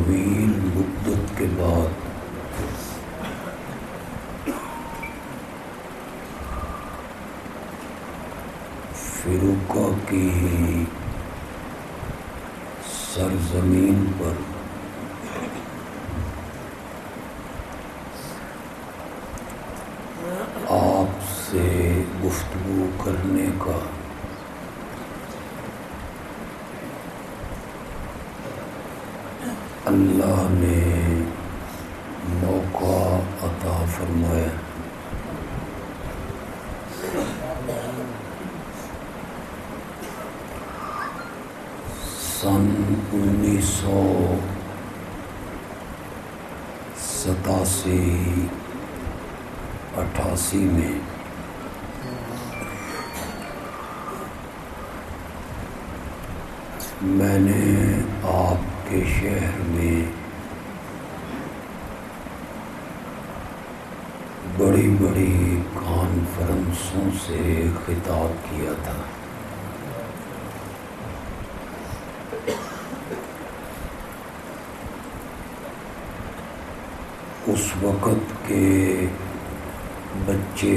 طویل مدت کے بعد فروقہ کی سرزمین پر آپ سے گفتگو کرنے کا اللہ نے موقع عطا فرمایا۔ سن 1987-88 میں میں نے آپ کے شہر میں بڑی بڑی کانفرنسوں سے خطاب کیا تھا۔ اس وقت کے بچے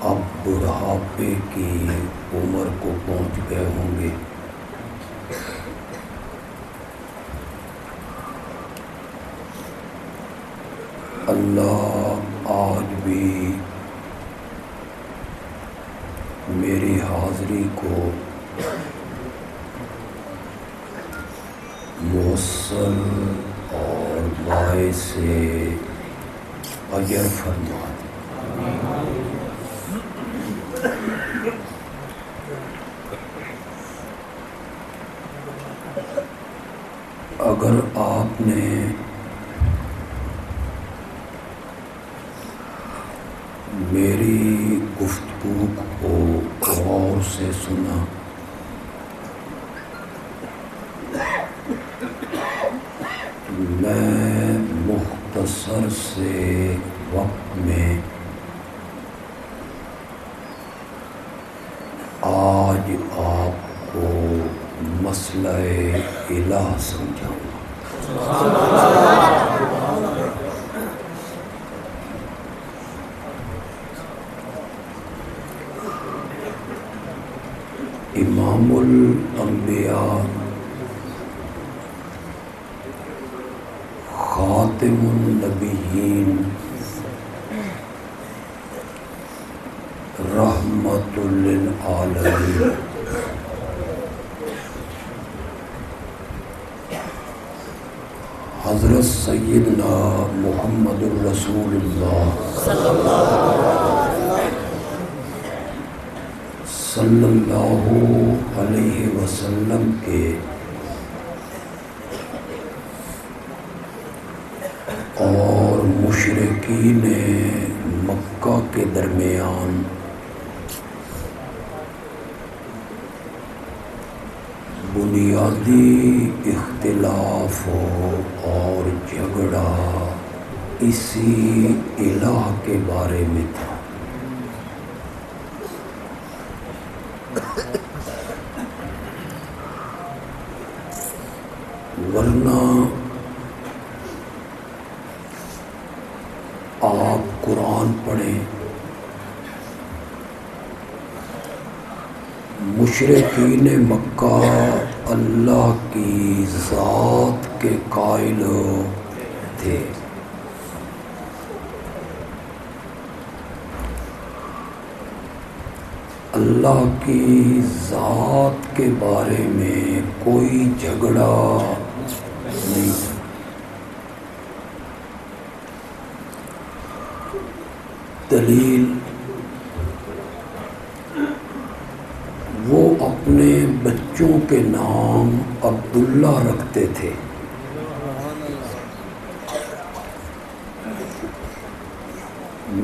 اب بڑھاپے کی عمر کو پہنچ گئے ہوں گے۔ اللہ آج بھی میری حاضری کو موصل اور باعث اجر فرما دے۔ اگر آپ نے میری گفتگو کو غور سے سنا میں مختصر سے وقت میں آج آپ کو مسئلہ الہ سمجھاؤں گا۔ امام الانبیاء خاتم النبیین رحمت للعالمین حضرت سیدنا محمد الرسول اللہ صلی اللہ علیہ وسلم کے اور مشرکین مکہ کے درمیان بنیادی اختلاف اور جھگڑا اسی الہ کے بارے میں تھا۔ ورنہ آپ قرآن پڑھیں، مشرکین مکہ اللہ کی ذات کے قائل تھے۔ اللہ کی ذات کے بارے میں کوئی جھگڑا نہیں تھا۔ دلیل وہ اپنے بچوں کے نام عبداللہ رکھتے تھے۔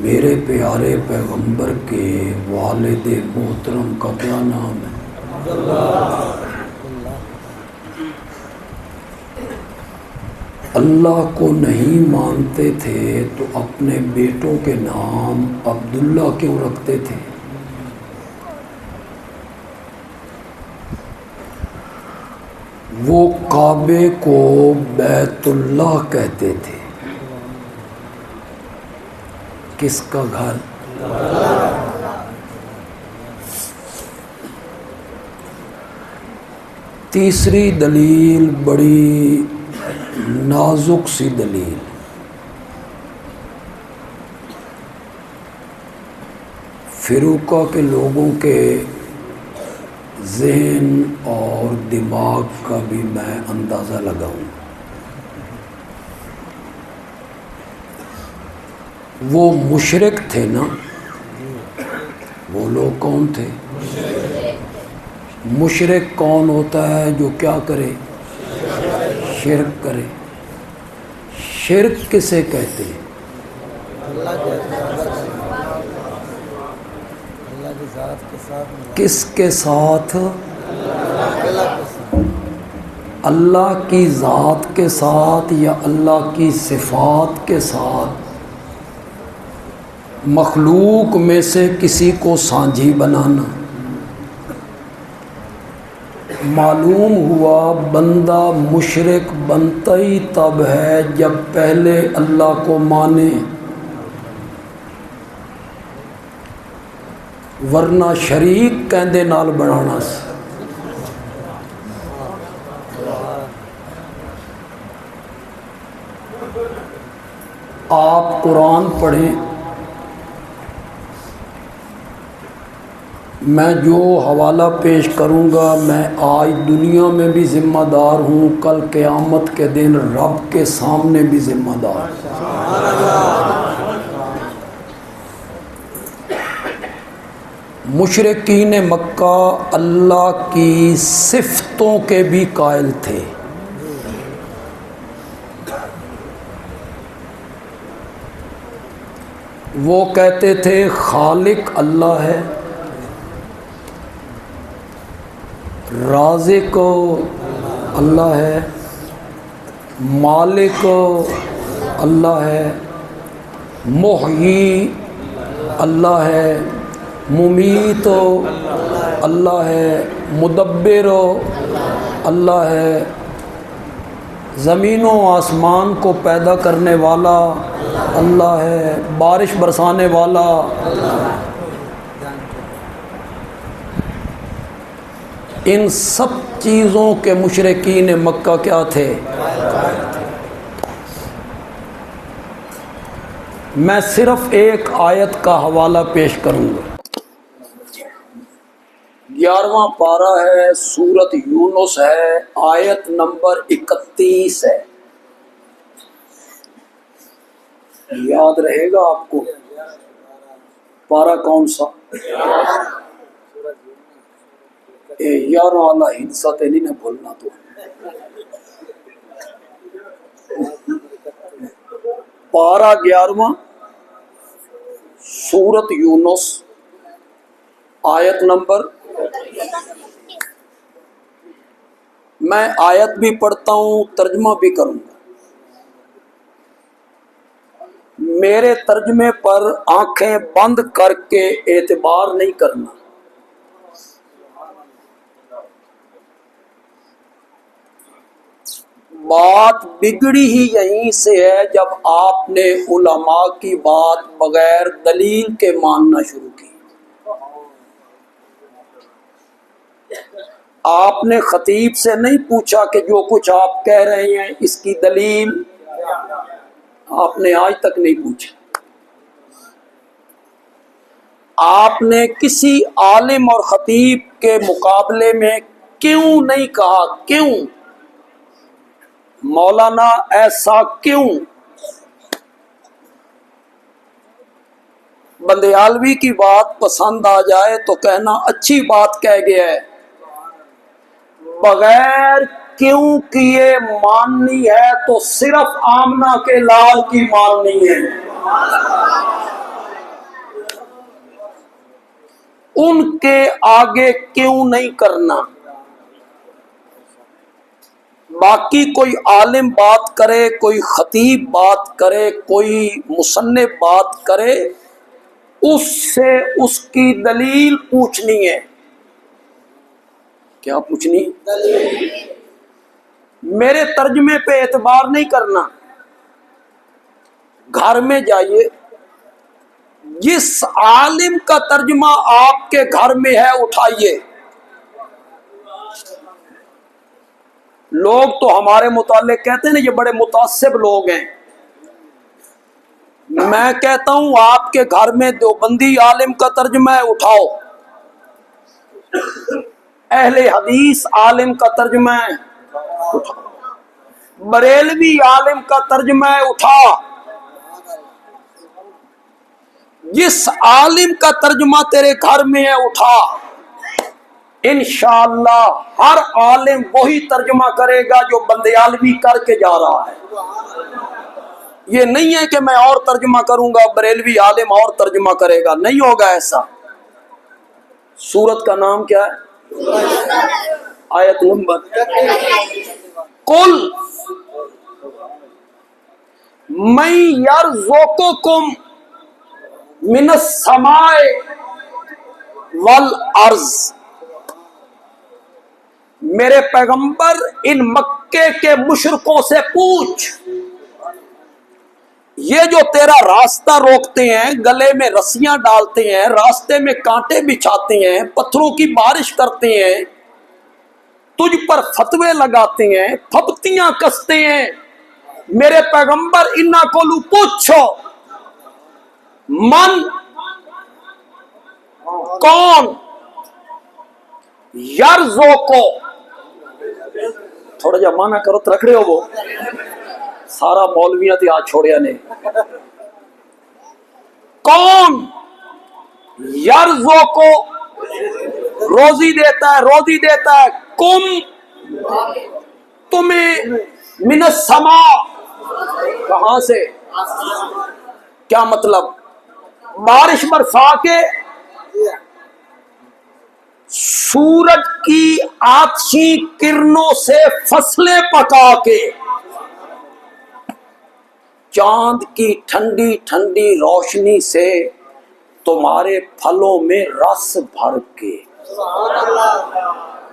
میرے پیارے پیغمبر کے والد محترم کا کیا نام ہے؟ اللہ کو نہیں مانتے تھے تو اپنے بیٹوں کے نام عبداللہ کیوں رکھتے تھے؟ وہ کعبے کو بیت اللہ کہتے تھے۔ کس کا گھر؟ تیسری دلیل بڑی نازک سی دلیل، فروقہ کے لوگوں کے ذہن اور دماغ کا بھی میں اندازہ لگاؤں۔ وہ مشرک تھے نا، وہ لوگ کون تھے؟ مشرک کون ہوتا ہے؟ جو کیا کرے؟ شرک کرے۔ شرک کسے کہتے ہیں؟ کس کے ساتھ؟ اللہ کی ذات کے ساتھ یا اللہ کی صفات کے ساتھ مخلوق میں سے کسی کو سانجھی بنانا۔ معلوم ہوا بندہ مشرک بنتا ہی تب ہے جب پہلے اللہ کو مانے، ورنہ شریک کہندے نال بنانا سی۔ آپ قرآن پڑھیں، میں جو حوالہ پیش کروں گا میں آج دنیا میں بھی ذمہ دار ہوں، کل قیامت کے دن رب کے سامنے بھی ذمہ دار ہوں۔ مشرکین مکہ اللہ کی صفتوں کے بھی قائل تھے۔ وہ کہتے تھے خالق اللہ ہے، رازق اللہ ہے، مالک اللہ ہے، محیی اللہ ہے، ممیت اللہ ہے، مدبر اللہ ہے، زمین و آسمان کو پیدا کرنے والا اللہ ہے، بارش برسانے والا۔ ان سب چیزوں کے مشرکین مکہ کیا تھے؟ میں صرف ایک آیت کا حوالہ پیش کروں گا۔ 11واں پارہ ہے، سورۃ یونس ہے، آیت نمبر 31 ہے۔ یاد رہے گا آپ کو پارہ کون سا؟ 11 والا ہندسہ تے نہیں نہ بھولنا تو۔ پارہ 11واں، سورۃ یونس، آیت نمبر۔ میں آیت بھی پڑھتا ہوں، ترجمہ بھی کروں گا۔ میرے ترجمے پر آنکھیں بند کر کے اعتبار نہیں کرنا۔ بات بگڑی ہی یہیں سے ہے جب آپ نے علماء کی بات بغیر دلیل کے ماننا شروع کی۔ آپ نے خطیب سے نہیں پوچھا کہ جو کچھ آپ کہہ رہے ہیں اس کی دلیل، آپ نے آج تک نہیں پوچھا۔ آپ نے کسی عالم اور خطیب کے مقابلے میں کیوں نہیں کہا؟ کیوں مولانا ایسا کیوں؟ بندیالوی کی بات پسند آ جائے تو کہنا اچھی بات کہہ گیا ہے، بغیر کیوں کیے ماننی ہے تو صرف آمنہ کے لال کی ماننی ہے، ان کے آگے کیوں نہیں کرنا۔ باقی کوئی عالم بات کرے، کوئی خطیب بات کرے، کوئی مصنف بات کرے، اس سے اس کی دلیل پوچھنی ہے۔ کیا پوچھنی؟ دلیل۔ میرے ترجمے پہ اعتبار نہیں کرنا، گھر میں جائیے، جس عالم کا ترجمہ آپ کے گھر میں ہے اٹھائیے۔ لوگ تو ہمارے متعلق کہتے ہیں نا یہ بڑے متعصب لوگ ہیں، میں کہتا ہوں آپ کے گھر میں دیوبندی عالم کا ترجمہ ہے اٹھاؤ، اہل حدیث عالم کا ترجمہ ہے اٹھاؤ، بریلوی عالم کا ترجمہ ہے اٹھا، جس عالم کا ترجمہ تیرے گھر میں ہے اٹھا، انشاءاللہ ہر عالم وہی ترجمہ کرے گا جو بندیالوی کر کے جا رہا ہے۔ یہ نہیں ہے کہ میں اور ترجمہ کروں گا بریلوی عالم اور ترجمہ کرے گا، نہیں ہوگا ایسا۔ سورت کا نام کیا ہے؟ آیت نمبر قل من یرزقکم من السماء والارض، میرے پیغمبر ان مکے کے مشرکوں سے پوچھ، یہ جو تیرا راستہ روکتے ہیں، گلے میں رسیاں ڈالتے ہیں، راستے میں کانٹے بچھاتے ہیں، پتھروں کی بارش کرتے ہیں، تجھ پر فتوے لگاتے ہیں، پھپتیاں کستے ہیں، میرے پیغمبر انہاں کولو پوچھو من کون یرزقو، تھوڑا جا مانا کرو ترکڑے ہو، وہ سارا مولویاں تے ہاتھ چھوڑیا نے، کون یرزقو روزی دیتا ہے، روزی دیتا ہے، کم تمہیں، من السماء کہاں سے، کیا مطلب، بارش برسا کے، سورج کی آتشی کرنوں سے فصلیں پکا کے، چاند کی ٹھنڈی ٹھنڈی روشنی سے تمہارے پھلوں میں رس بھر کے،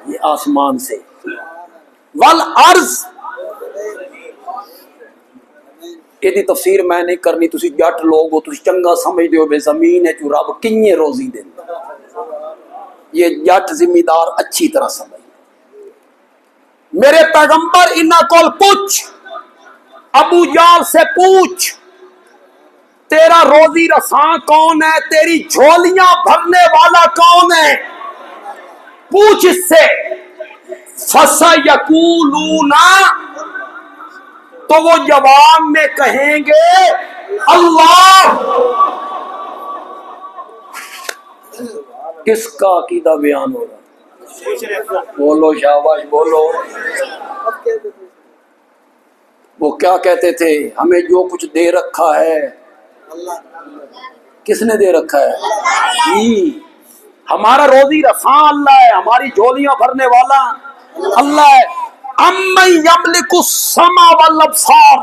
یہ آسمان سے، والارض، یہ تفسیر میں نہیں کرنی، تسی جٹ لوگ ہو، تسی چنگا سمجھ دیو بے زمین ہے جو رب کنیے روزی دینا، یہ جٹ ذمہ دار اچھی طرح سمجھ۔ میرے پیغمبر انہاں کول پوچھ، ابو جال سے پوچھ، تیرا روزی رساں کون ہے، تیری جھولیاں بھرنے والا کون ہے، پوچھ اس سے، فَسَيَقُولُونَ، تو وہ جواب میں کہیں گے اللہ۔ کس کا عقیدہ بیان ہو رہا، بولو شاباش بولو۔ وہ کیا کہتے تھے، ہمیں جو کچھ دے رکھا ہے، کس نے دے رکھا ہے، ہمارا روزی رساں اللہ ہے، ہماری جھولیاں بھرنے والا اللہ ہے۔ امن یملک السمع والابصار،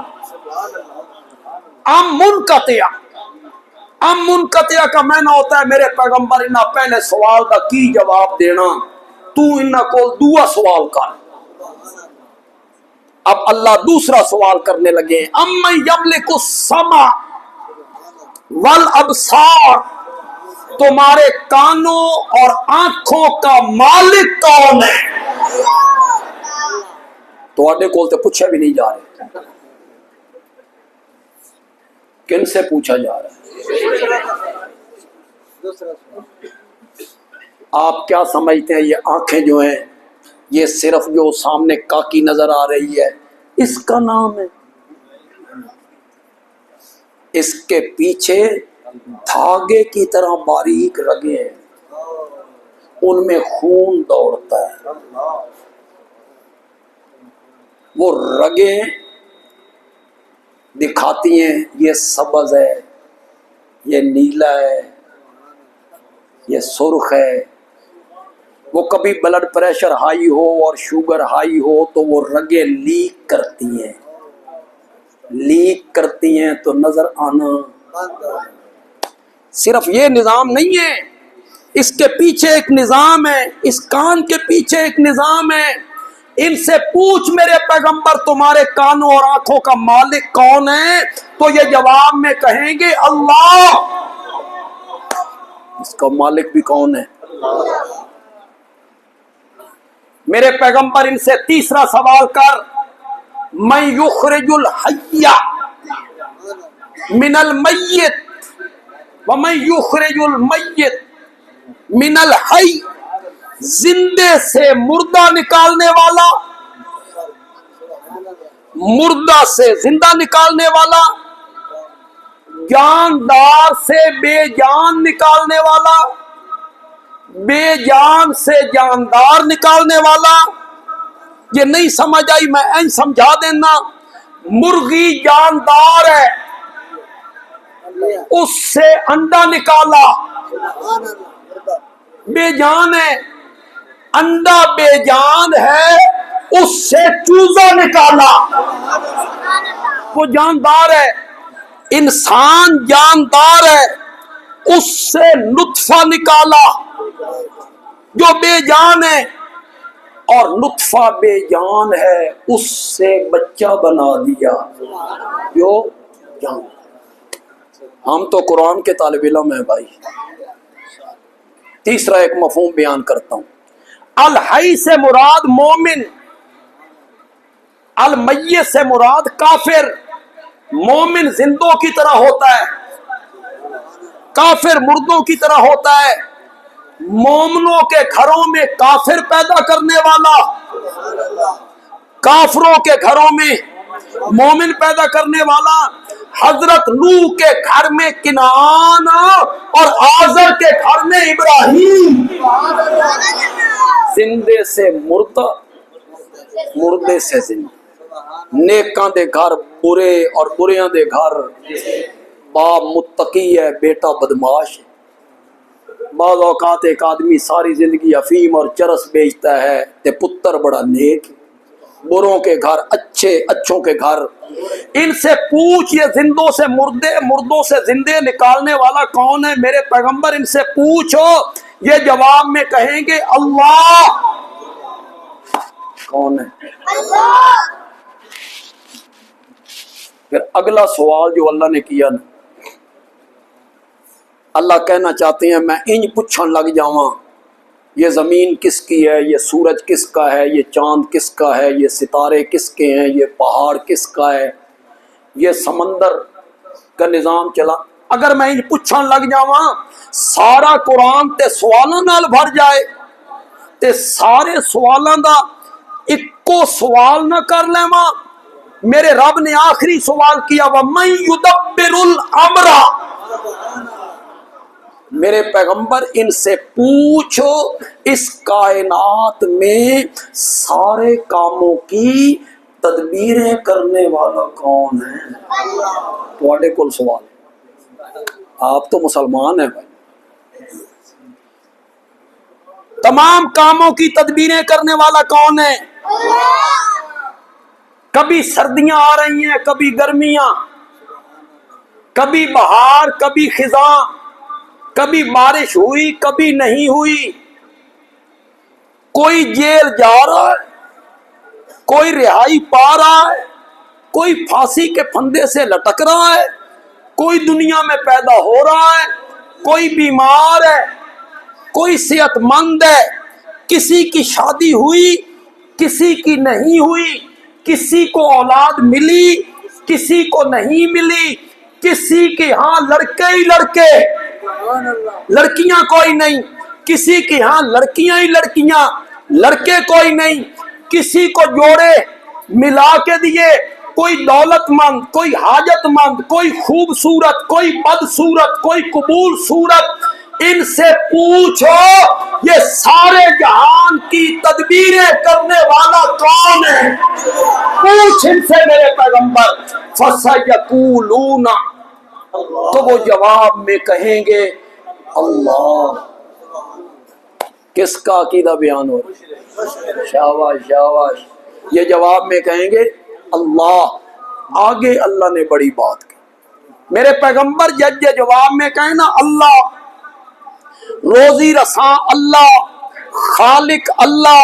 ام منقطع، ام منقطع کا معنی ہوتا ہے میرے پیغمبر انہاں پہلے سوال کا کی جواب دینا، تو انہاں کو دعا سوال کر۔ اب اللہ دوسرا سوال کرنے لگے، امن یملک السمع والابصار، تمہارے کانوں اور آنکھوں کا مالک کون ہے؟ تو آڈے کولتے پوچھا بھی نہیں جا رہے، کن سے پوچھا جا رہا ہے؟ آپ کیا سمجھتے ہیں یہ آنکھیں جو ہیں، یہ صرف جو سامنے کاکی نظر آ رہی ہے اس کا نام ہے؟ اس کے پیچھے دھاگے کی طرح باریک رگیں ہیں، ان میں خون دوڑتا ہے، وہ رگیں دکھاتی ہیں یہ سبز ہے، یہ نیلا ہے، یہ سرخ ہے۔ وہ کبھی بلڈ پریشر ہائی ہو اور شوگر ہائی ہو تو وہ رگیں لیک کرتی ہیں تو نظر آنا۔ صرف یہ نظام نہیں ہے، اس کے پیچھے ایک نظام ہے، اس کان کے پیچھے ایک نظام ہے، ان سے پوچھ میرے پیغمبر تمہارے کانوں اور آنکھوں کا مالک کون ہے؟ تو یہ جواب میں کہیں گے اللہ۔ اس کا مالک بھی کون ہے؟ میرے پیغمبر ان سے تیسرا سوال کر، من یخرج الحی من المیت ومن یخرج المیت من الحی، زندے سے مردہ نکالنے والا، مردہ سے زندہ نکالنے والا، جاندار سے بے جان نکالنے والا، بے جان سے جاندار نکالنے والا۔ یہ نہیں سمجھ آئی؟ میں این سمجھا دینا، مرغی جاندار ہے، اس سے انڈا نکالا، بے جان ہے، انڈا بے جان ہے، اس سے چوزا نکالا، وہ جاندار ہے۔ انسان جاندار ہے، اس سے نطفہ نکالا جو بے جان ہے، اور نطفہ بے جان ہے، اس سے بچہ بنا دیا جو جان۔ ہم تو قرآن کے طالب علم ہیں بھائی۔ تیسرا ایک مفہوم بیان کرتا ہوں، الحی سے مراد مومن، المیت سے مراد کافر۔ مومن زندوں کی طرح ہوتا ہے، کافر مردوں کی طرح ہوتا ہے۔ مومنوں کے گھروں میں کافر پیدا کرنے والا، کافروں کے گھروں میں مومن پیدا کرنے والا۔ حضرت نوح کے گھر میں کنعان اور آزر کے گھر میں ابراہیم، زندے سے مردہ، مردے سے زندہ۔ نیکاں دے گھر برے اور بریاں دے گھر، باپ متقی ہے بیٹا بدماش ہے۔ بعض اوقات ایک آدمی ساری زندگی افیم اور چرس بیچتا ہے تے پتر بڑا نیک۔ بروں کے گھر اچھے، اچھوں کے گھر۔ ان سے پوچھ یہ زندوں سے مردے، مردوں سے زندے نکالنے والا کون ہے؟ میرے پیغمبر ان سے پوچھو، یہ جواب میں کہیں گے اللہ۔ کون ہے؟ اللہ۔ پھر اگلا سوال جو اللہ نے کیا نا، اللہ کہنا چاہتے ہیں میں انج پوچھن لگ جاواں، یہ زمین کس کی ہے، یہ سورج کس کا ہے، یہ چاند کس کا ہے، یہ ستارے کس کے ہیں، یہ پہاڑ کس کا ہے، یہ سمندر کا نظام چلا۔ اگر میں انج پوچھن لگ جاواں، سارا قرآن تے سوالاں نال بھر جائے تے سارے سوالاں دا اکو سوال نہ کر لیواں۔ میرے رب نے آخری سوال کیا، وَمَن يُدَبِّرُ الْأَمْرَ۔ میرے پیغمبر ان سے پوچھو اس کائنات میں سارے کاموں کی تدبیریں کرنے والا کون ہے؟ تواڈے کول سوال، آپ تو مسلمان ہیں بھائی۔ تمام کاموں کی تدبیریں کرنے والا کون ہے؟ کبھی سردیاں آ رہی ہیں، کبھی گرمیاں، کبھی بہار، کبھی خزاں، کبھی بارش ہوئی، کبھی نہیں ہوئی۔ کوئی جیل جا رہا ہے، کوئی رہائی پا رہا ہے، کوئی پھانسی کے پھندے سے لٹک رہا ہے، کوئی دنیا میں پیدا ہو رہا ہے، کوئی بیمار ہے، کوئی صحت مند ہے، کسی کی شادی ہوئی، کسی کی نہیں ہوئی، کسی کو اولاد ملی، کسی کو نہیں ملی، کسی کے ہاں لڑکے ہی لڑکے، لڑکیاں کوئی نہیں، کسی کے ہاں لڑکیاں ہی لڑکیاں، لڑکے کوئی نہیں، کسی کو جوڑے ملا کے دیے، کوئی دولت مند، کوئی حاجت مند، کوئی خوبصورت، کوئی بدصورت، کوئی قبول صورت۔ ان سے پوچھو یہ سارے جہان کی تدبیریں کرنے والا کون ہے؟ پوچھ ان سے میرے پیغمبر، فَسَيَقُولُونَ، تو وہ جواب میں کہیں گے اللہ۔ کس کا عقیدہ بیان ہو؟ شاباش شاباش، یہ جواب میں کہیں گے اللہ۔ آگے اللہ نے بڑی بات کی، میرے پیغمبر جج جواب میں کہیں نا اللہ، روزی رساں اللہ، خالق اللہ،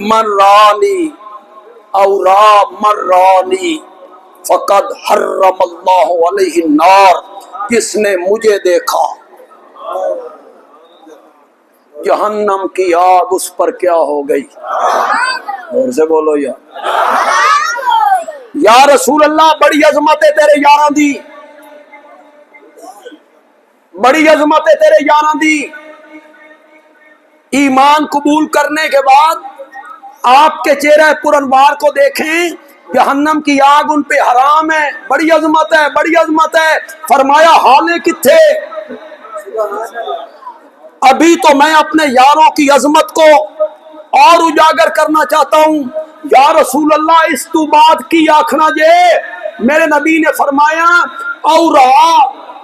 مرانی اورا مرانی فقد حرم اللہ علیہ النار، جس نے مجھے دیکھا جہنم کی آگ اس پر کیا ہو گئی؟ اور سے بولو یا رسول اللہ، بڑی عظمت ہے تیرے یاراں دی، بڑی عظمت ہے تیرے یاراں دی۔ ایمان قبول کرنے کے بعد آپ کے چہرہ پر انوار کو دیکھیں، جہنم کی آگ ان پہ حرام ہے، بڑی عظمت ہے، بڑی عظمت ہے۔ فرمایا حالے کتھے؟ ابھی تو میں اپنے یاروں کی عظمت کو اور اجاگر کرنا چاہتا ہوں۔ یا رسول اللہ، اس تو بات کی آخنا جے، میرے نبی نے فرمایا اورا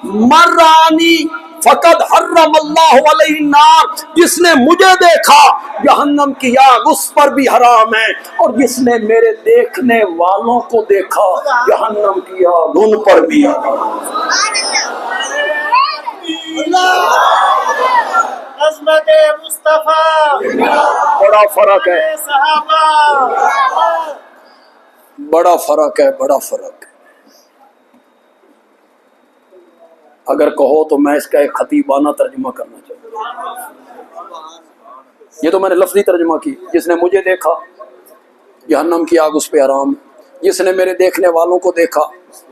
مرانی فقد حرم اللہ علیہ النار، جس نے مجھے دیکھا جہنم کی آگ اس پر بھی حرام ہے، اور جس نے میرے دیکھنے والوں کو دیکھا جہنم کی آگ ان پر بھی حرام ہے۔ عظمت مصطفیٰ، بڑا فرق ہے، صحابہ، بڑا فرق ہے، بڑا فرق ہے۔ اگر کہو تو میں اس کا ایک خطیبانہ ترجمہ کرنا چاہتا ہوں۔ یہ تو میں نے لفظی ترجمہ کی، جس نے مجھے دیکھا جہنم کی آگ اس پہ حرام ہے، جس نے میرے دیکھنے والوں کو دیکھا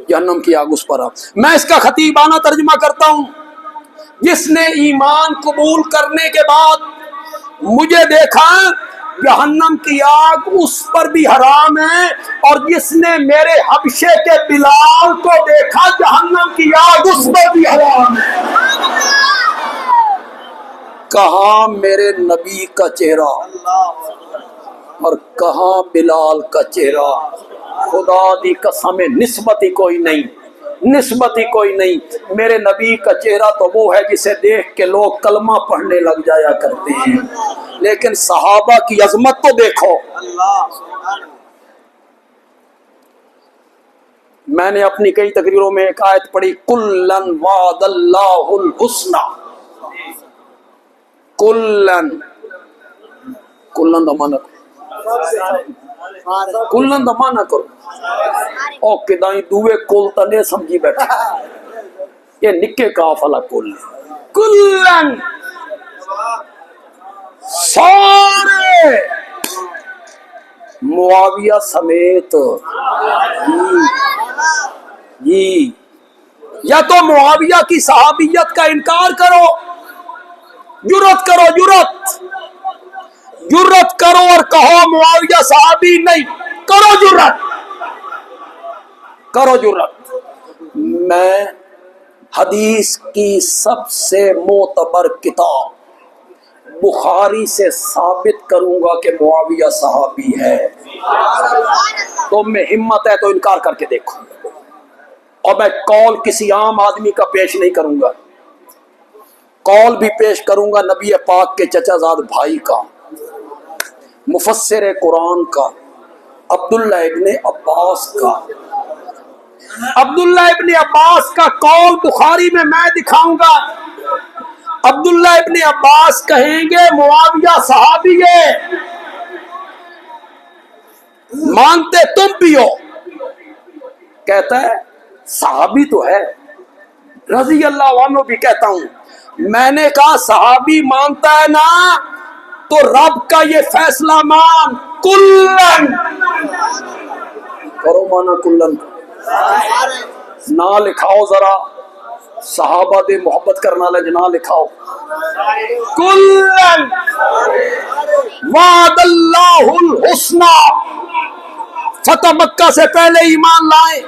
جہنم کی آگ اس پر حرام۔ میں اس کا خطیبانہ ترجمہ کرتا ہوں، جس نے ایمان قبول کرنے کے بعد مجھے دیکھا جہنم کی آگ اس پر بھی حرام ہے، اور جس نے میرے حبشے کے بلال کو دیکھا جہنم کی آگ اس پر بھی حرام ہے۔ کہاں میرے نبی کا چہرہ اور کہاں بلال کا چہرہ؟ خدا دی قسم، نسبت ہی کوئی نہیں، نسبت ہی کوئی نہیں۔ میرے نبی کا چہرہ تو وہ ہے جسے دیکھ کے لوگ کلمہ پڑھنے لگ جایا کرتے ہیں، لیکن صحابہ کی عظمت تو دیکھو۔ میں نے اپنی کئی تقریروں میں ایک آیت پڑھی، کلن وعد اللہ الحسنی، کلن، کلن دا معنی کلن دا معنی کرو، او کدائیں دوے کل تنے سمجھی بیٹھے، یہ نکے کاف والا کل، کلن سارے معاویہ سمیت، جی، یا تو معاویہ کی صحابیت کا انکار کرو، جرت کرو، جرت کرو اور کہو معاویہ صحابی نہیں، کرو جرت، کرو جرت۔ میں حدیث کی سب سے معتبر کتاب بخاری سے ثابت کروں گا کہ معاویہ صحابی ہے۔ تم میں ہمت ہے تو انکار کر کے دیکھو، اور میں قول کسی عام آدمی کا پیش نہیں کروں گا، قول بھی پیش کروں گا نبی پاک کے چچا زاد بھائی کا، مفسر قرآن کا، عبداللہ ابن عباس کا۔ عبداللہ ابن عباس کا قول بخاری میں دکھاؤں گا۔ عبداللہ ابن عباس کہیں گے معاویہ صحابی ہے، مانتے تم بھی ہو، کہتا ہے صحابی تو ہے، رضی اللہ عنہ بھی کہتا ہوں۔ میں نے کہا صحابی مانتا ہے نا، تو رب کا یہ فیصلہ مان، کلن کرو، مانا کلن، نہ لکھاؤ ذرا، صحابہ دے محبت کرنا لے جنا لکھاؤ، کلن وعد اللہ الحسنی۔ فتح مکہ سے پہلے ایمان لائے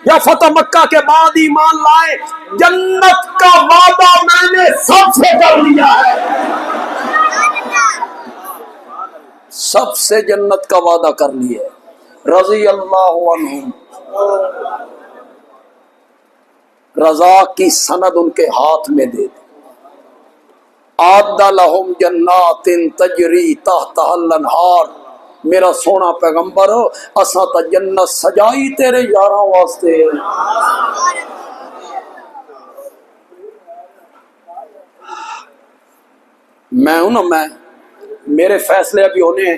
یا فتح مکہ کے بعد ایمان لائے، جنت کا وعدہ میں نے سب سے کر لیا ہے، سب سے جنت کا وعدہ کر لیا ہے، رضی اللہ عنہ۔ رضا کی سند ان کے ہاتھ میں دے دی، اعد لہم جنات تجری تحتہا الانہار۔ میرا سونا پیغمبر، اساں تا جنت سجائی تیرے یاراں واسطے۔ میں ہوں نا، میں میرے فیصلے ابھی ہونے ہیں،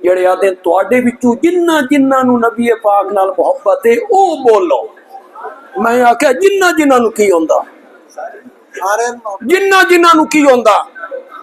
ਜਿਹੜੇ ਆਦੇ ਤੁਹਾਡੇ ਵਿੱਚੋਂ ਜਿਨ੍ਹਾਂ ਨੂੰ ਨਬੀ ਪਾਕ ਨਾਲ ਮੁਹੱਬਤ ਹੈ ਉਹ ਬੋਲੋ। ਮੈਂ ਆਖਿਆ ਜਿਨ੍ਹਾਂ ਨੂੰ ਕੀ ਹੁੰਦਾ, ਜਿਨ੍ਹਾਂ ਨੂੰ ਕੀ ਹੁੰਦਾ।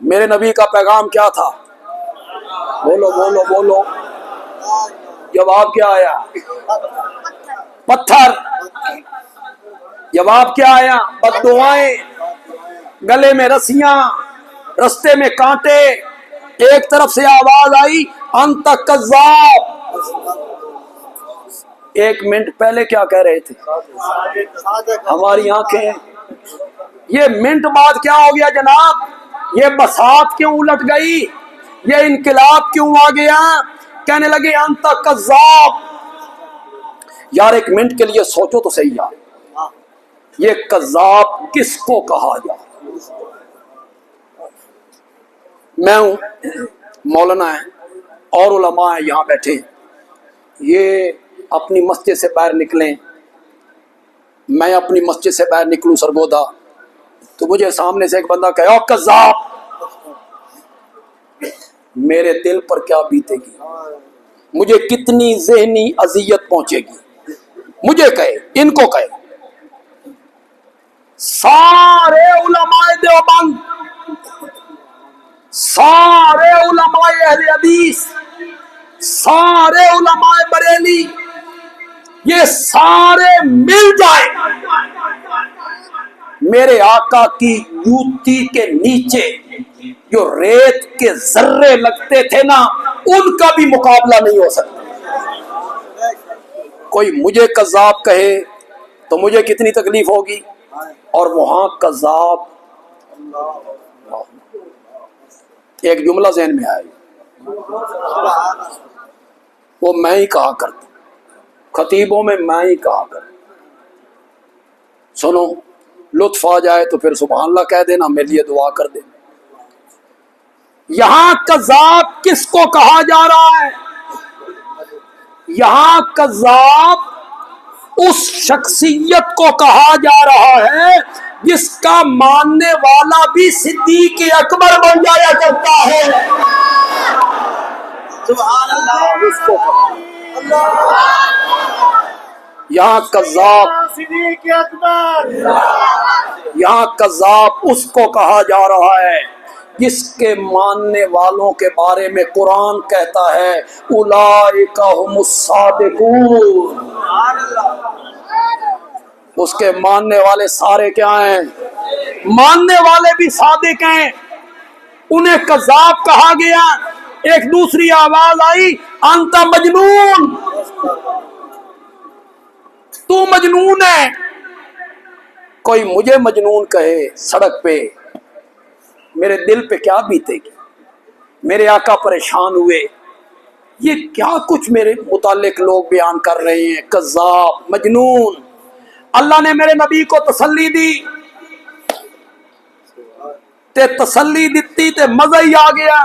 میرے نبی کا پیغام کیا تھا؟ بولو بولو بولو، جواب کیا آیا؟ پتھر۔ جواب کیا آیا؟ بد دعائیں، گلے میں رسیاں، رستے میں کانٹے۔ ایک طرف سے آواز آئی انت کذاب۔ ایک منٹ پہلے کیا کہہ رہے تھے؟ ہماری آنکھیں۔ یہ منٹ بعد کیا ہو گیا جناب؟ یہ بساط کیوں الٹ گئی؟ یہ انقلاب کیوں آ گیا؟ کہنے لگے انت کذاب۔ یار ایک منٹ کے لیے سوچو تو صحیح یار، یہ کذاب کس کو کہا جائے؟ میں ہوں، مولانا ہے اور علماء ہیں یہاں بیٹھے، یہ اپنی مسجد سے باہر نکلیں، میں اپنی مسجد سے باہر نکلوں سرگودا، تو مجھے سامنے سے ایک بندہ کہے او کذاب، میرے دل پر کیا بیتے گی؟ مجھے کتنی ذہنی اذیت پہنچے گی؟ مجھے کہے، ان کو کہے۔ سارے علماء دیوبند، سارے علماء اہل حدیث، سارے علماء بریلی، یہ سارے مل جائیں میرے آقا کی جوتی کے نیچے جو ریت کے ذرے لگتے تھے نا، ان کا بھی مقابلہ نہیں ہو سکتا۔ کوئی مجھے کذاب کہے تو مجھے کتنی تکلیف ہوگی، اور وہاں کذاب۔ ایک جملہ ذہن میں آیا، وہ میں ہی کہا کرتا، خطیبوں میں میں ہی کہا کرتا۔ سنو، لطف آ جائے تو پھر سبحان اللہ کہہ دینا، میرے لیے دعا کر دے۔ یہاں کذاب کس کو کہا جا رہا ہے؟ یہاں کذاب اس شخصیت کو کہا جا رہا ہے جس کا ماننے والا بھی صدیق اکبر بن جایا کرتا ہے۔ سبحان اللہ، اس کو یہاں کذاب، صدیق اکبر، یہاں کذاب اس کو کہا جا رہا ہے جس کے ماننے والوں کے بارے میں قرآن کہتا ہے اولئک ھم الصادقون۔ اس کے ماننے والے سارے کیا ہیں؟ ماننے والے بھی صادق ہیں، انہیں کذاب کہا گیا۔ ایک دوسری آواز آئی انت مجنون، تو مجنون ہے۔ کوئی مجھے مجنون کہے سڑک پہ، میرے دل پہ کیا بیتے گی؟ میرے آقا پریشان ہوئے، یہ کیا کچھ میرے متعلق لوگ بیان کر رہے ہیں، کذاب، مجنون۔ اللہ نے میرے نبی کو تسلی دی، تے تسلی دیتی تے مزہ ہی آ گیا۔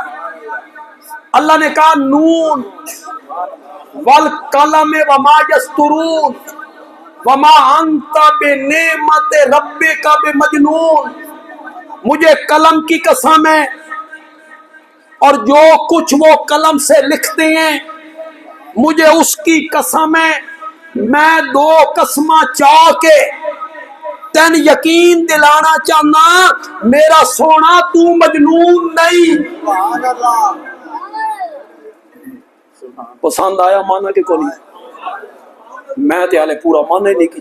اللہ نے کہا نون والقلم وما یسطرون وما انت بنعمت ربک بمجنون۔ مجھے قلم کی قسم ہے اور جو کچھ وہ قلم سے لکھتے ہیں، مجھے اس کی قسم ہے، میں دو قسماں چاہ کے تین یقین دلانا چاہنا، میرا سونا تو مجنون نہیں۔ سبحان اللہ، پسند آیا مانا کہ کو نہیں؟ میں تے حالے پورا مانا ہی نہیں کی،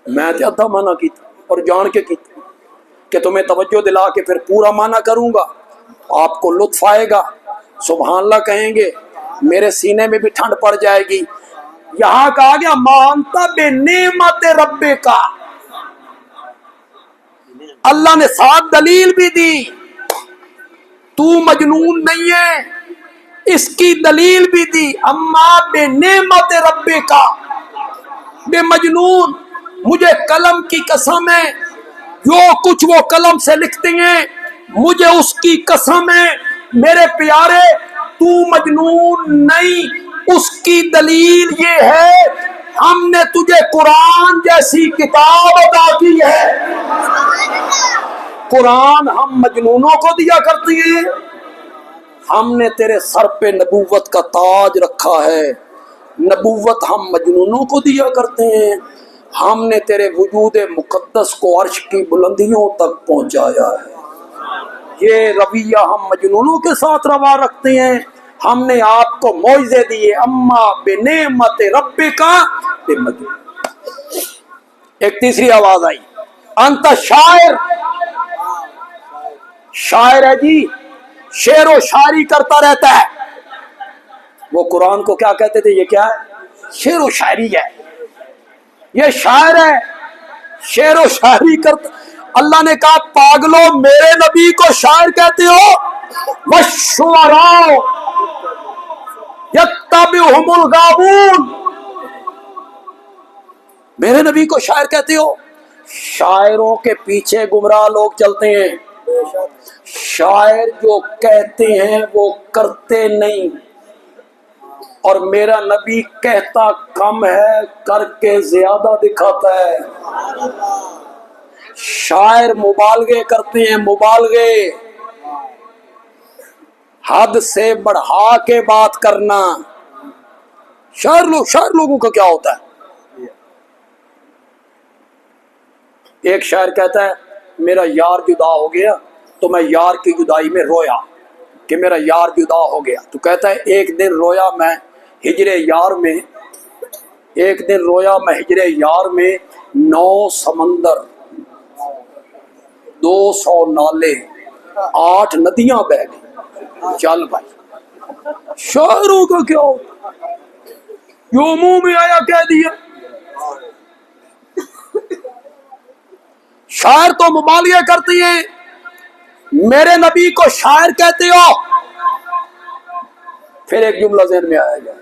میں تے ادھا مانا کی اور جان کے کی کہ تمہیں توجہ دلا کے پھر پورا مانا کروں گا، آپ کو لطف آئے گا، سبحان اللہ کہیں گے، میرے سینے میں بھی ٹھنڈ پڑ جائے گی۔ یہاں کہا گیا مانتا بے نعمت ربے کا، اللہ نے ساتھ دلیل بھی دی، تو مجنون نہیں ہے، اس کی دلیل بھی دی، اما بے نعمت ربے کا بے مجنون، مجھے قلم کی قسم ہے، جو کچھ وہ قلم سے لکھتے ہیں مجھے اس کی قسم ہے، میرے پیارے تو مجنون نہیں۔ اس کی دلیل یہ ہے ہم نے تجھے قرآن جیسی کتاب عطا کی ہے۔ قرآن ہم مجنونوں کو دیا کرتے ہیں، ہم نے تیرے سر پہ نبوت کا تاج رکھا ہے، نبوت ہم مجنونوں کو دیا کرتے ہیں، ہم نے تیرے وجود مقدس کو عرش کی بلندیوں تک پہنچایا ہے۔ یہ رویہ ہم مجنونوں کے ساتھ روا رکھتے ہیں؟ ہم نے آپ کو معجزے دیے، اما بنعمت ربک بمجنون۔ ایک تیسری آواز آئی، انت شاعر، شاعر ہے جی، شعر و شاعری کرتا رہتا ہے۔ وہ قرآن کو کیا کہتے تھے؟ یہ کیا ہے؟ شعر و شاعری ہے، یہ شاعر ہے، شعر و شاعری کرتا۔ اللہ نے کہا پاگلو میرے نبی کو شاعر کہتے ہو؟ وَالشُّعَرَاءُ يَتَّبِعُهُمُ الْغَاوُونَ، میرے نبی کو شاعر کہتے ہو؟ شاعروں کے پیچھے گمراہ لوگ چلتے ہیں، شاعر جو کہتے ہیں وہ کرتے نہیں، اور میرا نبی کہتا کم ہے کر کے زیادہ دکھاتا ہے۔ شاعر مبالغے کرتے ہیں، مبالغے، حد سے بڑھا کے بات کرنا۔ شاعر لوگوں کا کیا ہوتا ہے؟ ایک شاعر کہتا ہے میرا یار جدا ہو گیا تو میں یار کی جدائی میں رویا کہ میرا یار جدا ہو گیا، تو کہتا ہے ایک دن رویا میں ہجر یار میں، ایک دن رویا میں ہجر یار میں، 9 سمندر، 200 نالے، 8 ندیاں بہ گئی۔ چل بھائی، شاعروں کا کیا ہوتا؟ جو منہ میں آیا کہہ دیا۔ شاعر تو مبالغے کرتی ہیں، میرے نبی کو شاعر کہتے ہو؟ پھر ایک جملہ ذہن میں آیا گیا،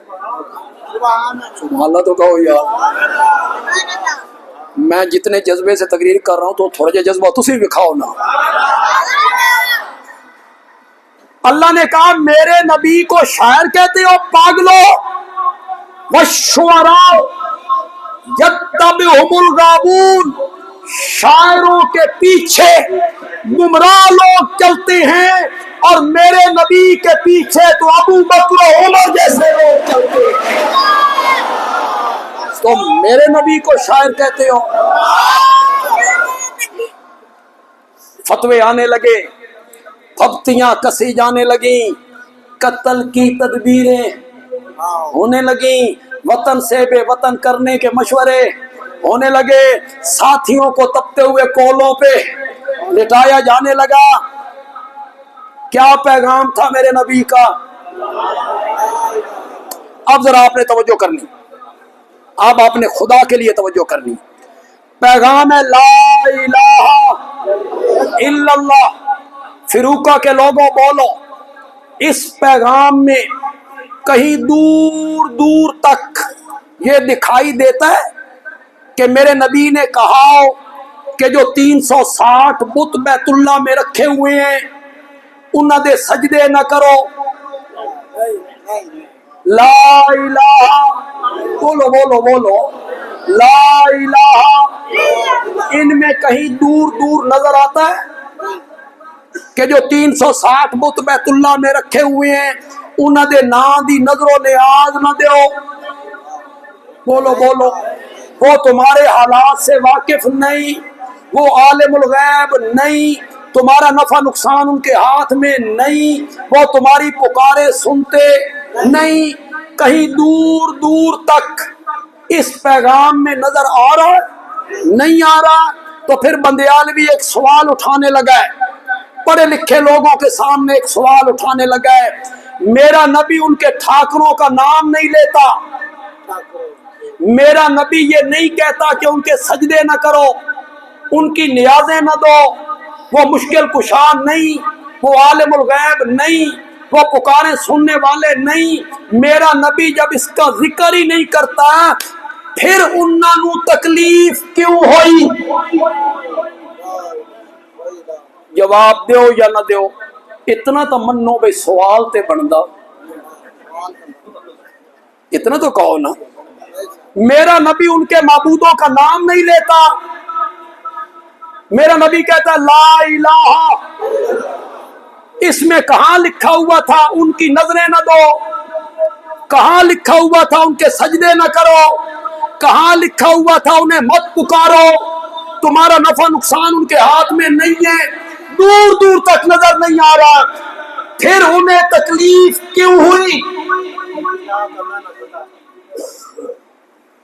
سبحان اللہ تو کہو یار۔ میں جتنے جذبے سے تقریر کر رہا ہوں تو تھوڑا جا جذبہ تسی دکھاؤ نا۔ اللہ نے کہا میرے نبی کو شاعر کہتے ہو پاگلو، وَالشُّعَرَاءُ يَتَّبِعُهُمُ الْغَاوُونَ، شاعروں کے پیچھے گمراہ لوگ چلتے ہیں، اور میرے نبی کے پیچھے تو ابو بکر و عمر جیسے لوگ چلتے ہیں، تو میرے نبی کو شاعر کہتے ہو؟ فتوے آنے لگے، پھپتیاں کسی جانے لگیں، قتل کی تدبیریں ہونے لگیں، وطن سے بے وطن کرنے کے مشورے ہونے لگے، ساتھیوں کو تپتے ہوئے کولوں پہ لٹایا جانے لگا۔ کیا پیغام تھا میرے نبی کا؟ اب ذرا آپ نے توجہ کرنی، اب آپ نے خدا کے لیے توجہ کرنی۔ پیغام ہے لا الہ الا اللہ۔ فروقہ کے لوگوں بولو، اس پیغام میں کہیں دور دور تک یہ دکھائی دیتا ہے کہ میرے نبی نے کہا کہ جو 360 بت بیت اللہ میں رکھے ہوئے ہیں انہاں دے سجدے نہ کرو؟ لا الہ، بولو بولو بولو، لا الہ، ان میں کہیں دور دور نظر آتا ہے کہ جو 360 بت بیت اللہ میں رکھے ہوئے ہیں انہاں دے نام دی نظر و نیاز نہ دیو؟ بولو بولو، وہ تمہارے حالات سے واقف نہیں، وہ عالم الغیب نہیں، تمہارا نفع نقصان ان کے ہاتھ میں نہیں، وہ تمہاری پکارے سنتے نہیں، کہیں دور دور تک اس پیغام میں نظر آ رہا ہے؟ نہیں آ رہا؟ تو پھر بندیالوی ایک سوال اٹھانے لگا ہے، پڑھے لکھے لوگوں کے سامنے ایک سوال اٹھانے لگا ہے، میرا نبی ان کے ٹھاکروں کا نام نہیں لیتا، میرا نبی یہ نہیں کہتا کہ ان کے سجدے نہ کرو، ان کی نیازیں نہ دو، وہ مشکل کشا نہیں، وہ عالم الغیب نہیں، وہ پکارے سننے والے نہیں، میرا نبی جب اس کا ذکر ہی نہیں کرتا پھر انہاں نو تکلیف کیوں ہوئی؟ جواب دیو یا نہ دیو؟ اتنا تو منو بھئی سوال تے بندا، اتنا تو کہو نا، میرا نبی ان کے معبودوں کا نام نہیں لیتا، میرا نبی کہتا لا الہ، اس میں کہاں لکھا ہوا تھا ان کی نظریں نہ دو؟ کہاں لکھا ہوا تھا ان کے سجدے نہ کرو؟ کہاں لکھا ہوا تھا انہیں مت پکارو؟ تمہارا نفع نقصان ان کے ہاتھ میں نہیں ہے، دور دور تک نظر نہیں آ رہا، پھر انہیں تکلیف کیوں ہوئی؟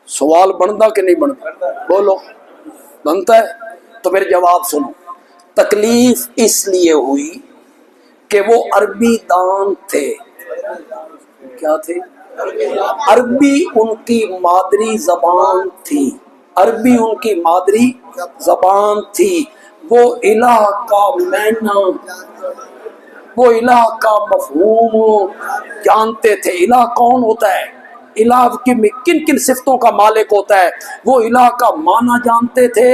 سوال بنتا کہ نہیں بنتا؟ بولو، بنتا ہے تو پھر جواب سنو۔ تکلیف اس لیے ہوئی کہ وہ عربی دان تھے۔ کیا تھے؟ عربی ان کی مادری زبان تھی، عربی ان کی مادری زبان تھی۔ وہ الہ کا معنی، وہ الہ کا مفہوم جانتے تھے۔ الہ کون ہوتا ہے؟ الہ کی کن کن صفتوں کا مالک ہوتا ہے؟ وہ الہ کا معنی جانتے تھے،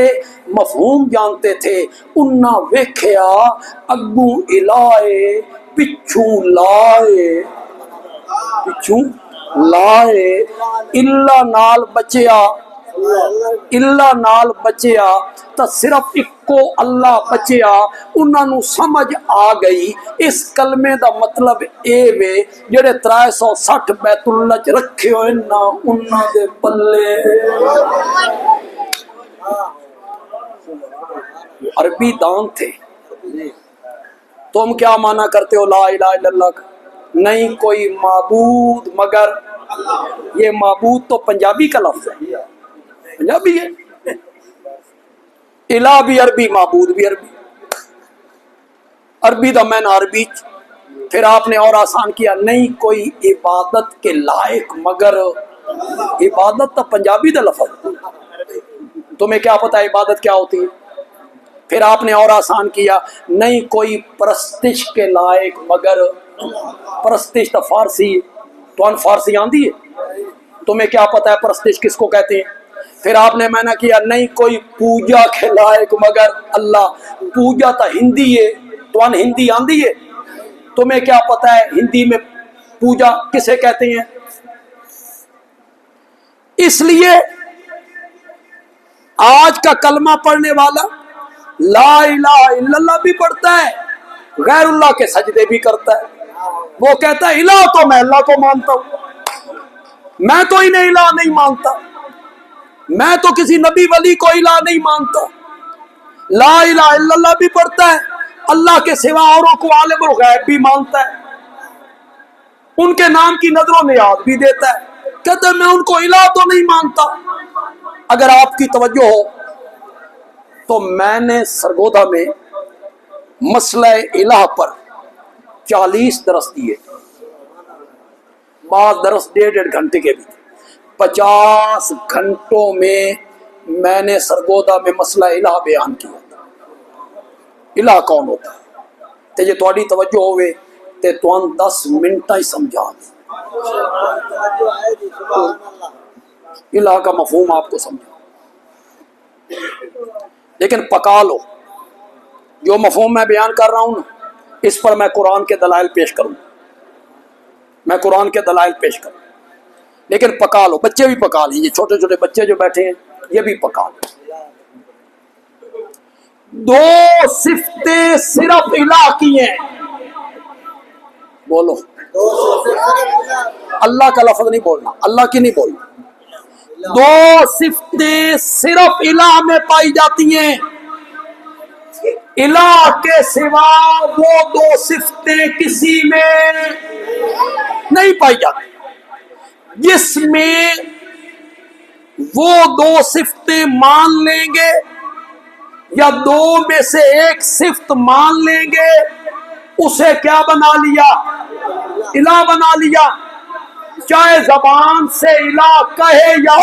مفہوم جانتے تھے۔ انہاں ویکھیا اگوں الہ پچھوں لائے، پچھوں لائے، اللہ نال بچیا، اللہ نال بچیا تو صرف اکو اللہ بچیا۔ انہاں نو سمجھ آ گئی اس کلمے دا مطلب اے وے جڑے 360 بیت اللہ چ رکھے ہوئے نا انہاں دے پلے۔ عربی دان تھے۔ تم کیا مانا کرتے ہو لا الہ الا اللہ کا؟ نہیں کوئی معبود مگر، یہ معبود تو پنجابی کا لفظ ہے، پنجابی ہے۔ الہ بھی عربی، معبود بھی عربی، عربی دا میں عربی۔ پھر آپ نے اور آسان کیا، نہیں کوئی عبادت کے لائق مگر، عبادت تو پنجابی دا لفظ، تمہیں کیا پتا عبادت کیا ہوتی ہے؟ پھر آپ نے اور آسان کیا، نہیں کوئی پرستش کے لائق مگر، پرستش تو فارسی، تو ان فارسی آندھی ہے، تمہیں کیا پتا ہے پرستش کس کو کہتے ہیں؟ پھر آپ نے معنی کیا، نہیں کوئی پوجا کے لائق مگر اللہ، پوجا تو ہندی ہے، تو ان ہندی آندھی ہے، تمہیں کیا پتا ہے ہندی میں پوجا کسے کہتے ہیں؟ اس لیے آج کا کلمہ پڑھنے والا لا الہ الا اللہ بھی پڑھتا ہے، غیر اللہ کے سجدے بھی کرتا ہے۔ وہ کہتا ہے الہ تو میں اللہ کو مانتا ہوں، میں تو انہیں الہ نہیں مانتا، میں تو کسی نبی ولی کو الہ نہیں مانتا۔ لا الہ الا اللہ بھی پڑھتا ہے، اللہ کے سوا اوروں کو عالم الغیب بھی مانتا ہے، ان کے نام کی نظر و نیاز بھی دیتا ہے، کہتا ہے میں ان کو الہ تو نہیں مانتا۔ اگر آپ کی توجہ ہو تو میں نے سرگودا میں مسئلہ الہ پر 40 درس دیے، بعض درس 1.5 گھنٹے کے بھی، 50 گھنٹوں میں نے سرگودا میں مسئلہ الہ بیان کیا۔ الہ کون ہوتا ہے؟ تے یہ تھوڑی توجہ ہوئے تے توان 10 منٹ ہی سمجھا دیں، الہ کا مفہوم آپ کو سمجھا، لیکن پکا لو جو مفہوم میں بیان کر رہا ہوں نا، اس پر میں قرآن کے دلائل پیش کروں، میں قرآن کے دلائل پیش کروں، لیکن پکا لو، بچے بھی پکا لیں، یہ چھوٹے چھوٹے بچے جو بیٹھے ہیں یہ بھی پکا لو۔ 2 صفتیں صرف الہ کی ہیں، بولو، اللہ کا لفظ نہیں بولنا، اللہ کی نہیں بولنا، 2 صفتیں صرف الہ میں پائی جاتی ہیں، الہ کے سوا وہ 2 صفتیں کسی میں نہیں پائی جاتی۔ جس میں وہ 2 صفتیں مان لیں گے یا 2 میں سے ایک صفت مان لیں گے، اسے کیا بنا لیا؟ الہ بنا لیا، چاہے زبان سے الہ کہے یا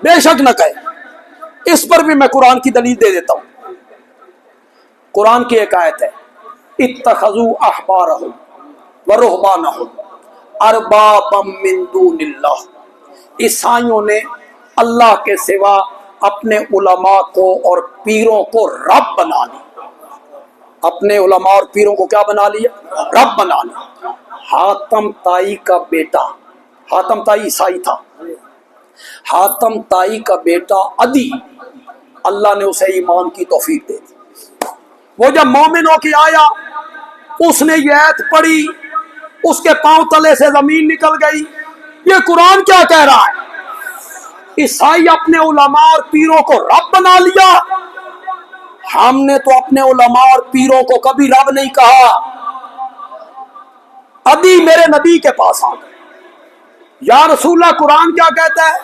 بے شک نہ کہے۔ اس پر بھی میں قرآن کی دلیل دے دیتا ہوں۔ قرآن کی ایک آیت ہے، اتخذوا احبارہم ورہبانہم اربابا من دون اللہ، عیسائیوں نے اللہ کے سوا اپنے علماء کو اور پیروں کو رب بنا لیا، اپنے علماء اور پیروں کو کیا بنا لیا؟ رب بنا لیا۔ حاتم طائی کا بیٹا، حاتم طائی عیسائی تھا، حاتم طائی کا بیٹا عدی، اللہ نے اسے ایمان کی توفیق دے دی۔ وہ جب مومن ہو کے آیا، اس نے یہ آیت پڑھی، اس کے پاؤں تلے سے زمین نکل گئی، یہ قرآن کیا کہہ رہا ہے؟ عیسائی اپنے علماء اور پیروں کو رب بنا لیا، ہم نے تو اپنے علماء اور پیروں کو کبھی رب نہیں کہا. ابھی میرے نبی کے پاس آ گئے, یا رسول اللہ قرآن کیا کہتا ہے؟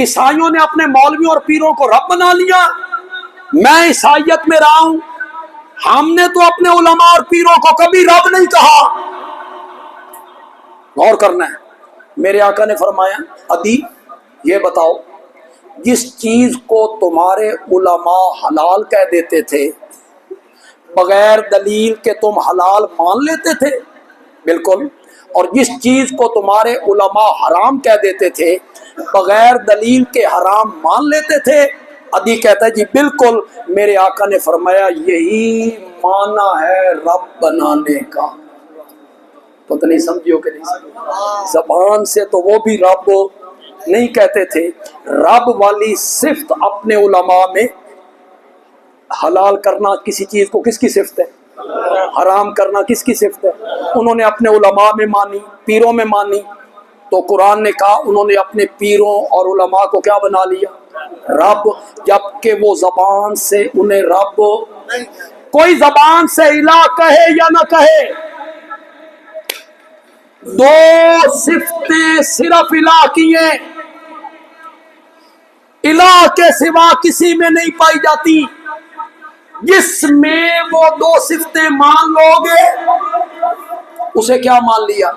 عیسائیوں نے اپنے مولویوں اور پیروں کو رب بنا لیا, میں عیسائیت میں رہا ہوں, ہم نے تو اپنے علماء اور پیروں کو کبھی رب نہیں کہا. غور کرنا ہے. میرے آقا نے فرمایا ابھی یہ بتاؤ, جس چیز کو تمہارے علماء حلال کہہ دیتے تھے بغیر دلیل کے تم حلال مان لیتے تھے؟ بالکل. اور جس چیز کو تمہارے علماء حرام کہہ دیتے تھے بغیر دلیل کے حرام مان لیتے تھے؟ ادی کہتا ہے جی بالکل. میرے آقا نے فرمایا یہی معنی ہے رب بنانے کا. پتہ نہیں سمجھو کہ نہیں سمجھو. زبان سے تو وہ بھی رب نہیں کہتے تھے, رب والی صفت اپنے علماء میں حلال کرنا کسی چیز کو کس کی صفت ہے؟ حرام کرنا کس کی صفت ہے؟ انہوں نے اپنے علماء میں مانی, پیروں میں مانی. تو قرآن نے کہا انہوں نے اپنے پیروں اور علماء کو کیا بنا لیا؟ رب. جبکہ وہ زبان سے انہیں رب, کوئی زبان سے الہ کہے یا نہ کہے, دو صفتیں صرف الہ کی ہیں, الہ کے سوا کسی میں نہیں پائی جاتی. جس میں وہ دو صفتیں مان لو گے اسے کیا مان لیا؟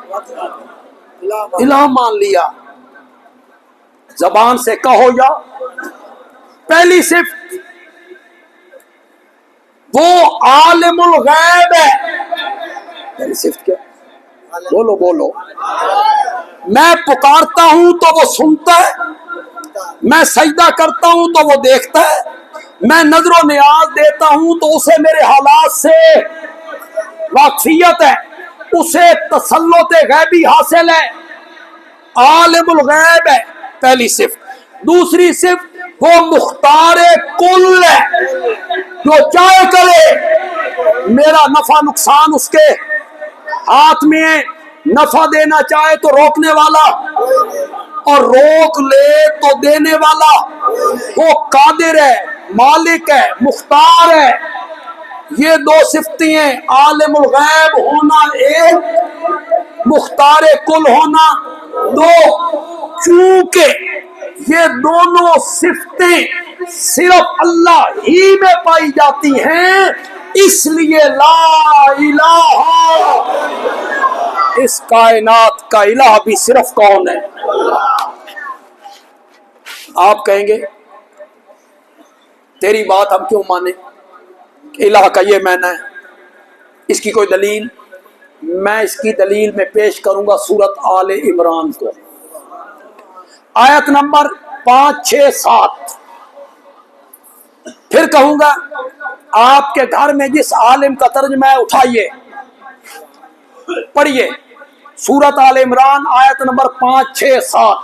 الہ مان لیا. زبان سے کہو یا پہلی صفت وہ عالم الغیب ہے. پہلی صفت کیا؟ بولو بولو. میں پکارتا ہوں تو وہ سنتا ہے, میں سجدہ کرتا ہوں تو وہ دیکھتا ہے, میں نظر و نیاز دیتا ہوں تو اسے میرے حالات سے واقفیت ہے, اسے تسلط غیبی حاصل ہے, عالم الغیب ہے. پہلی صفت. دوسری صفت وہ مختار کل ہے, جو چاہے کرے. میرا نفع نقصان اس کے ہاتھ میں ہے, نفع دینا چاہے تو روکنے والا, اور روک لے تو دینے والا. وہ قادر ہے, مالک ہے, مختار ہے. یہ دو صفتیں ہیں, عالم الغیب ہونا ایک, مختار کل ہونا دو. چونکہ یہ دونوں صفتیں صرف اللہ ہی میں پائی جاتی ہیں, اس لیے لا الہ, اس کائنات کا الہ بھی صرف کون ہے؟ آپ کہیں گے تیری بات ہم کیوں مانیں, الہ کا یہ معنی ہے, اس کی کوئی دلیل؟ میں اس کی دلیل میں پیش کروں گا سورت آل عمران کو, آیت نمبر 5 6 7. پھر کہوں گا آپ کے گھر میں جس عالم کا ترجمہ ہے اٹھائیے پڑھیے سورت آل عمران آیت نمبر 5 6 7.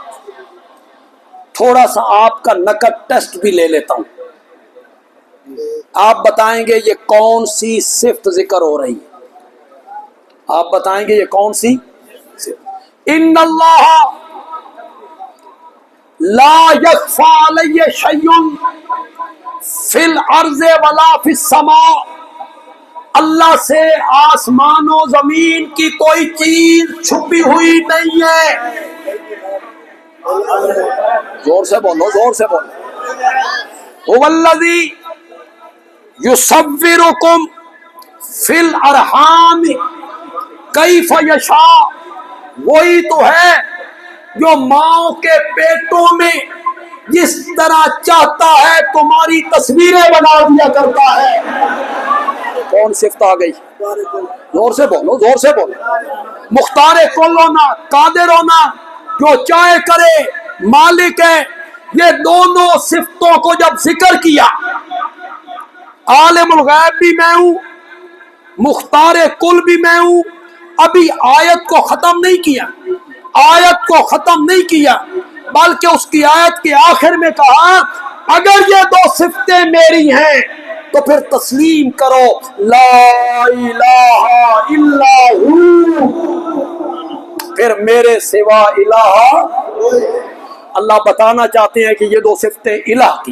تھوڑا سا آپ کا نقد ٹیسٹ بھی لے لیتا ہوں. آپ بتائیں گے یہ کون سی صفت ذکر ہو رہی ہے؟ آپ بتائیں گے یہ کون سی صفت؟ ان اللہ لا یخفی علیہ شیء فی الارض ولا فی السماء. اللہ سے آسمان و زمین کی کوئی چیز چھپی ہوئی نہیں ہے. زور سے بولو, زور سے بولو. هو الذی یصورکم فی الارحام کیف یشاء. وہی تو ہے جو ماؤں کے پیٹوں میں جس طرح چاہتا ہے تمہاری تصویریں بنا دیا کرتا ہے. کون صفت آ گئی؟ زور سے بولو, زور سے بولو. مختار کل ہونا, قادر ہونا, جو چاہے کرے, مالک ہے. یہ دونوں صفتوں کو جب ذکر کیا, عالم الغیب بھی میں ہوں, مختار کل بھی میں ہوں. ابھی آیت کو ختم نہیں کیا, آیت کو ختم نہیں کیا, بلکہ اس کی آیت کے آخر میں کہا اگر یہ دو صفتیں میری ہیں تو پھر تسلیم کرو لا الہ الا ہو, پھر میرے سوا الہ. اللہ بتانا چاہتے ہیں کہ یہ دو صفتیں الہ کی.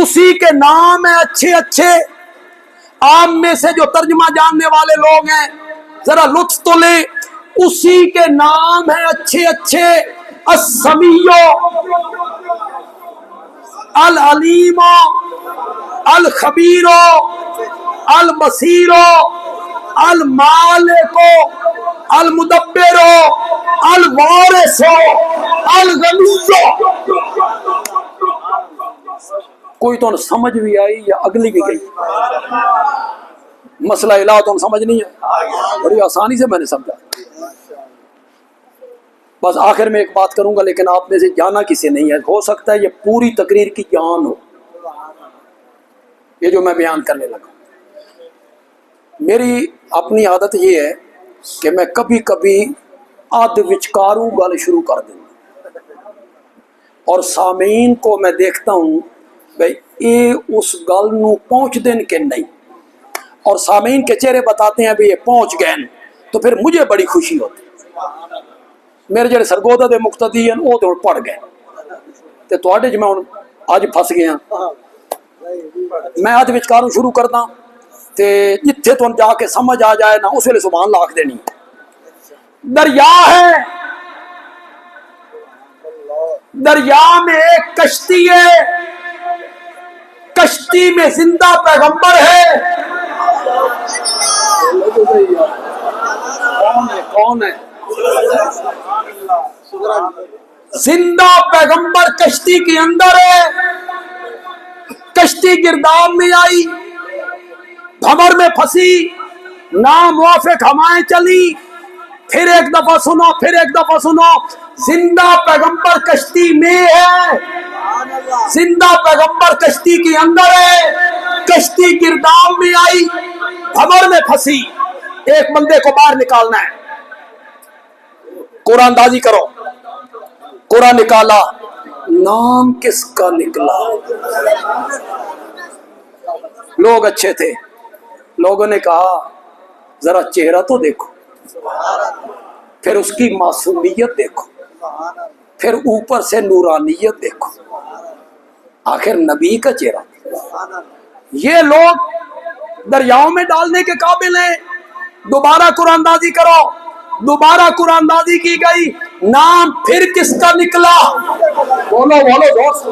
اسی کے نام ہیں اچھے اچھے. عام میں سے جو ترجمہ جاننے والے لوگ ہیں ذرا لطف تو لیں. اسی کے نام ہیں اچھے اچھے. السمیع، العلیم، الخبیر، البصیر، المالک، المدبر، الوارث، الغنی. کوئی تو سمجھ بھی آئی یا اگلی بھی گئی؟ مسئلہ الہ تو سمجھ نہیں ہے، بڑی آسانی سے میں نے سمجھا. بس آخر میں ایک بات کروں گا، لیکن آپ میں سے جانا کسی نہیں ہے. ہو سکتا ہے یہ پوری تقریر کی جان ہو یہ جو میں بیان کرنے لگا. میری اپنی عادت یہ ہے کہ میں کبھی کبھی آدھ وچکاروں گل شروع کر دوں اور سامعین کو میں دیکھتا ہوں بھائی یہ اس گل نو پہنچ دین کہ نہیں، اور سامعین کے چہرے بتاتے ہیں بھی یہ پہنچ گئے، تو پھر مجھے بڑی خوشی ہوتی. میرے جڑے سرگودا دے مقتدی ہیں وہ تو پڑھ گئے تے تواڈے میں ہن اج پھس گیا. میں اج وچکاروں شروع کردا تے جتھے تو جا کے سمجھ آ جائے نا اس ویلے سبحان اللہ آکھ دینی. دریا ہے، دریا میں ایک کشتی ہے، کشتی میں زندہ پیغمبر ہے. کون ہے؟ زندہ پیغمبر کشتی کے اندر ہے. کشتی گرداب میں آئی، بھمر میں پھنسی، ناموافق ہوائیں چلی. پھر ایک دفعہ سنو، پھر ایک دفعہ سنو. زندہ پیغمبر کشتی میں ہے، زندہ پیغمبر کشتی کے اندر ہے. کشتی گرداب میں آئی، بھمر میں پھنسی. ایک بندے کو باہر نکالنا ہے. قرآن اندازی کرو، قرآن نکالا، نام کس کا نکلا؟ لوگ اچھے تھے، لوگوں نے کہا ذرا چہرہ تو دیکھو، پھر اس کی معصومیت دیکھو، پھر اوپر سے نورانیت دیکھو، آخر نبی کا چہرہ. یہ لوگ دریاؤں میں ڈالنے کے قابل ہیں. دوبارہ قرآن اندازی کرو، دوبارہ قرآن اندازی کی گئی، نام پھر کس کا نکلا؟ بولو بولو زور سے.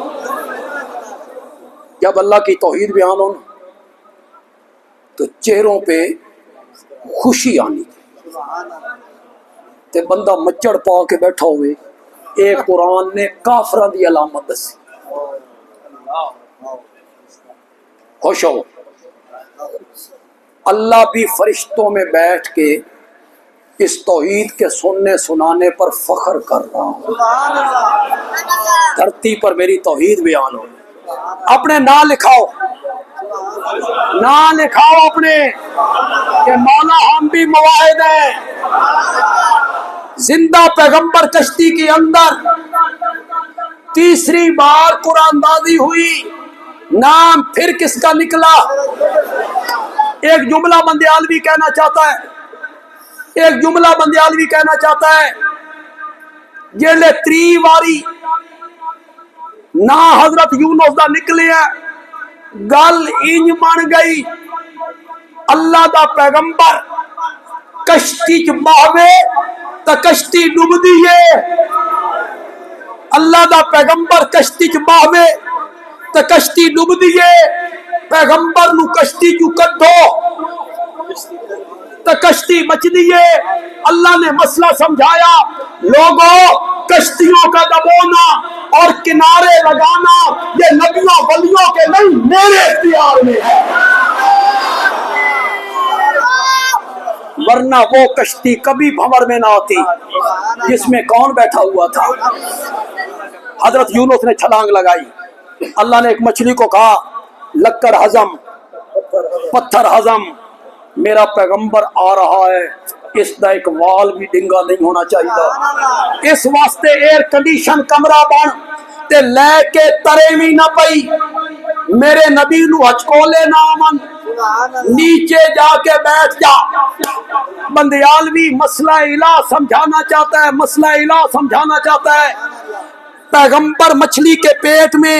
جب اللہ کی توحید بیان ہو تو چہروں پہ خوشی آنی تے بندہ مچڑ پا کے بیٹھا ہوئے. ایک قرآن نے کافران دی علامت دسی، خوش ہو. اللہ بھی فرشتوں میں بیٹھ کے اس توحید کے سننے سنانے پر فخر کر رہا. دھرتی پر میری توحید بیان ہو. اپنے نام لکھاؤ، نام لکھاؤ اپنے کہ مولا ہم بھی مواحد ہیں. زندہ پیغمبر کشتی کے اندر تیسری بار قرآن اندازی ہوئی، نام پھر کس کا نکلا؟ ایک جملہ بندیالوی کہنا چاہتا ہے، ایک جملہ بندیالوی کہنا چاہتا ہے. جیلے تری واری نا حضرت یونس دا نکلے ہے، گل انج بن گئی. اللہ دا پیغمبر کشتی چ باوے تا کشتی ڈوبدی ہے. اللہ دا پیغمبر کشتی چ باوے تا کشتی ڈوبدی ہے. پیغمبر نو کشتی چ کڈو تا کشتی بچدی ہے. اللہ نے مسئلہ سمجھایا، لوگوں کشتیوں کا دبونا اور کنارے لگانا یہ نبیوں ولیوں کے نہیں، میرے اختیار میں ہے. ورنہ وہ کشتی کبھی بھنور میں نہ آتی جس میں کون بیٹھا ہوا تھا؟ حضرت یونس نے چھلانگ لگائی. اللہ نے ایک مچھلی کو کہا لکڑ ہضم، پتھر ہضم، میرا پیغمبر آ رہا ہے، اس دا ایک وال بھی ڈنگا نہیں ہونا چاہیے. اس واسطے ایئر کنڈیشن کمرہ بن تے لے کے ترے بھی نہ پئی. میرے نبی نو ہچکولے نہ آمن، نیچے جا کے بیٹھ جا. بندیالوی مسئلہ الہ سمجھانا چاہتا ہے، مسئلہ الہ سمجھانا چاہتا ہے. پیغمبر مچھلی کے پیٹ میں